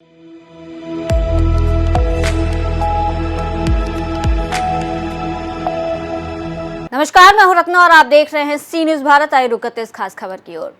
नमस्कार, मैं हूं रत्ना और आप देख रहे हैं सी न्यूज भारत। आइए रुक करते इस खास खबर की ओर।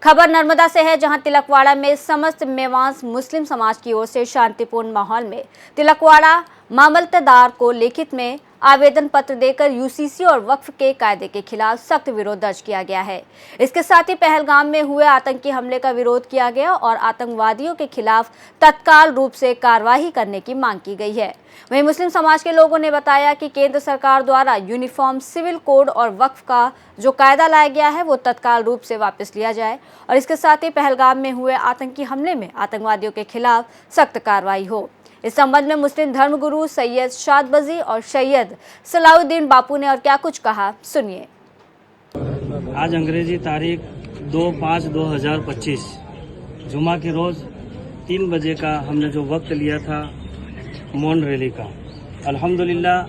खबर नर्मदा से है, जहां तिलकवाड़ा में समस्त मेवांस मुस्लिम समाज की ओर से शांतिपूर्ण माहौल में तिलकवाड़ा मामलतदार को लिखित में आवेदन पत्र देकर यूसीसी और वक्फ के कायदे के खिलाफ सख्त विरोध दर्ज किया गया है। इसके साथ ही पहलगाम में हुए आतंकी हमले का विरोध किया गया और आतंकवादियों के खिलाफ तत्काल रूप से कार्रवाई करने की मांग की गई है। वहीं मुस्लिम समाज के लोगों ने बताया कि केंद्र सरकार द्वारा यूनिफॉर्म सिविल कोड और वक्फ का जो कायदा लाया गया है वो तत्काल रूप से वापस लिया जाए और इसके साथ ही पहलगाम में हुए आतंकी हमले में आतंकवादियों के खिलाफ सख्त कार्रवाई हो। इस संबंध में मुस्लिम धर्मगुरु सैयद शादबजी और सैयद सलाउद्दीन बापू ने और क्या कुछ कहा, सुनिए। आज अंग्रेजी तारीख 2/5/2025 जुमा के रोज़ 3 बजे का हमने जो वक्त लिया था मौन रैली का, अल्हम्दुलिल्लाह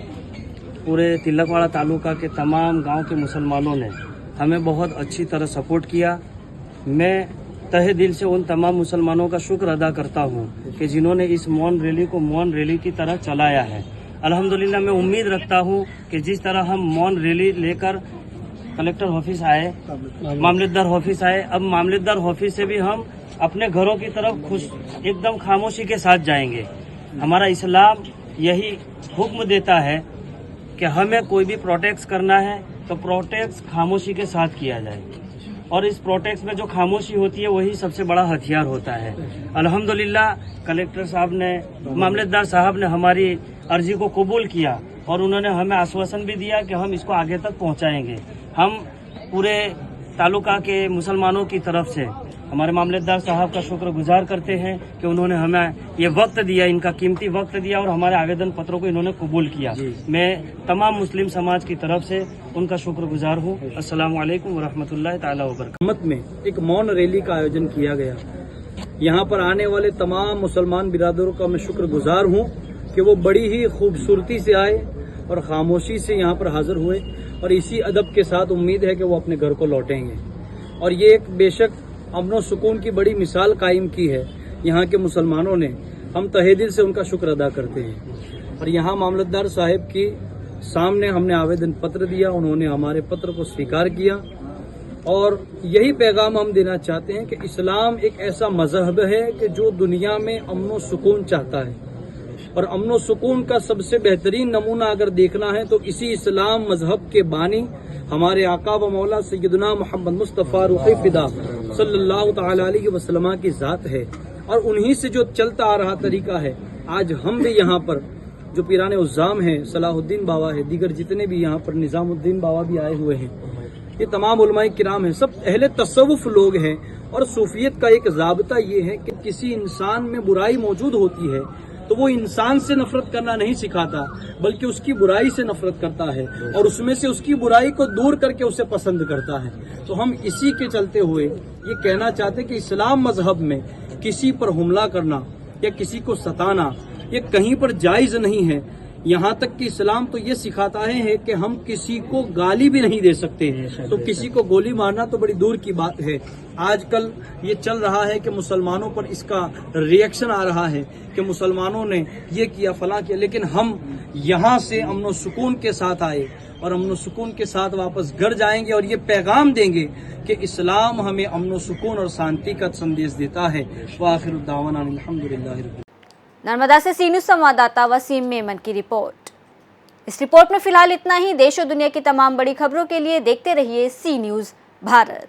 पूरे तिलकवाड़ा तालुका के तमाम गांव के मुसलमानों ने हमें बहुत अच्छी तरह सपोर्ट किया। मैं तहे दिल से उन तमाम मुसलमानों का शुक्र अदा करता हूं कि जिन्होंने इस मौन रैली को मौन रैली की तरह चलाया है। अल्हम्दुलिल्लाह मैं उम्मीद रखता हूं कि जिस तरह हम मौन रैली लेकर कलेक्टर ऑफिस आए, मामलतदार ऑफिस आए, अब मामलतदार ऑफिस से भी हम अपने घरों की तरफ खुश एकदम खामोशी के साथ जाएंगे। हमारा इस्लाम यही हुक्म देता है कि हमें कोई भी प्रोटेक्ट करना है तो प्रोटेक्ट खामोशी के साथ किया जाए और इस प्रोटेक्ट में जो खामोशी होती है वही सबसे बड़ा हथियार होता है। अल्हम्दुलिल्लाह कलेक्टर साहब ने, मामलतदार साहब ने हमारी अर्जी को कबूल किया और उन्होंने हमें आश्वासन भी दिया कि हम इसको आगे तक पहुंचाएंगे। हम पूरे तालुका के मुसलमानों की तरफ से हमारे मामलतदार साहब का शुक्रगुजार करते हैं कि उन्होंने हमें ये वक्त दिया, इनका कीमती वक्त दिया और हमारे आवेदन पत्रों को इन्होंने कबूल किया। मैं तमाम मुस्लिम समाज की तरफ से उनका शुक्रगुजार हूँ। अस्सलामु अलैकुम व रहमतुल्लाहि ताला व बरकातहू। में एक मौन रैली का आयोजन किया गया। यहाँ पर आने वाले तमाम मुसलमान बिरादरों का मैं शुक्रगुजार हूँ कि वो बड़ी ही खूबसूरती से आए और खामोशी से यहाँ पर हाजिर हुए और इसी अदब के साथ उम्मीद है कि वो अपने घर को लौटेंगे। और ये एक बेशक अमन सुकून की बड़ी मिसाल कायम की है यहाँ के मुसलमानों ने। हम तहे दिल से उनका शुक्र अदा करते हैं। और यहाँ मामलतदार साहब की सामने हमने आवेदन पत्र दिया, उन्होंने हमारे पत्र को स्वीकार किया और यही पैगाम हम देना चाहते हैं कि इस्लाम एक ऐसा मजहब है कि जो दुनिया में अमन सुकून चाहता है और अमन सुकून का सबसे बेहतरीन नमूना अगर देखना है तो इसी इस्लाम मजहब के बानी हमारे आका व मौला सैयदना मोहम्मद मुस्तफ़ा रूह फिदा सल्लल्लाहु तआला अलैहि वसल्लम की ज़ात है और उन्हीं से जो चलता आ रहा तरीका है। आज हम भी यहाँ पर जो पीराने उज़्ज़ाम हैं, सलाहुद्दीन बाबा है, दीगर जितने भी यहाँ पर निज़ामुद्दीन बाबा भी आए हुए हैं, ये तमाम उलमाए किराम हैं, सब अहले तसव्वुफ लोग हैं। और सूफियत का एक ज़ाब्ता ये है कि किसी इंसान में बुराई मौजूद होती है तो वो इंसान से नफरत करना नहीं सिखाता बल्कि उसकी बुराई से नफरत करता है और उसमें से उसकी बुराई को दूर करके उसे पसंद करता है। तो हम इसी के चलते हुए ये कहना चाहते हैं कि इस्लाम मजहब में किसी पर हमला करना या किसी को सताना ये कहीं पर जायज नहीं है। यहाँ तक कि इस्लाम तो ये सिखाता है कि हम किसी को गाली भी नहीं दे सकते, तो किसी को गोली मारना तो बड़ी दूर की बात है। आजकल ये चल रहा है कि मुसलमानों पर इसका रिएक्शन आ रहा है कि मुसलमानों ने ये किया, फलां किया, लेकिन हम यहाँ से अमन सुकून के साथ आए और अमन सुकून के साथ वापस घर जाएंगे और ये पैगाम देंगे कि इस्लाम हमें अमन सुकून और शांति का संदेश देता है। व आखिरु दावाना अल्हम्दुलिल्लाह। नर्मदा से सी न्यूज संवाददाता वसीम मेमन की रिपोर्ट। इस रिपोर्ट में फिलहाल इतना ही। देश और दुनिया की तमाम बड़ी खबरों के लिए देखते रहिए सी न्यूज भारत।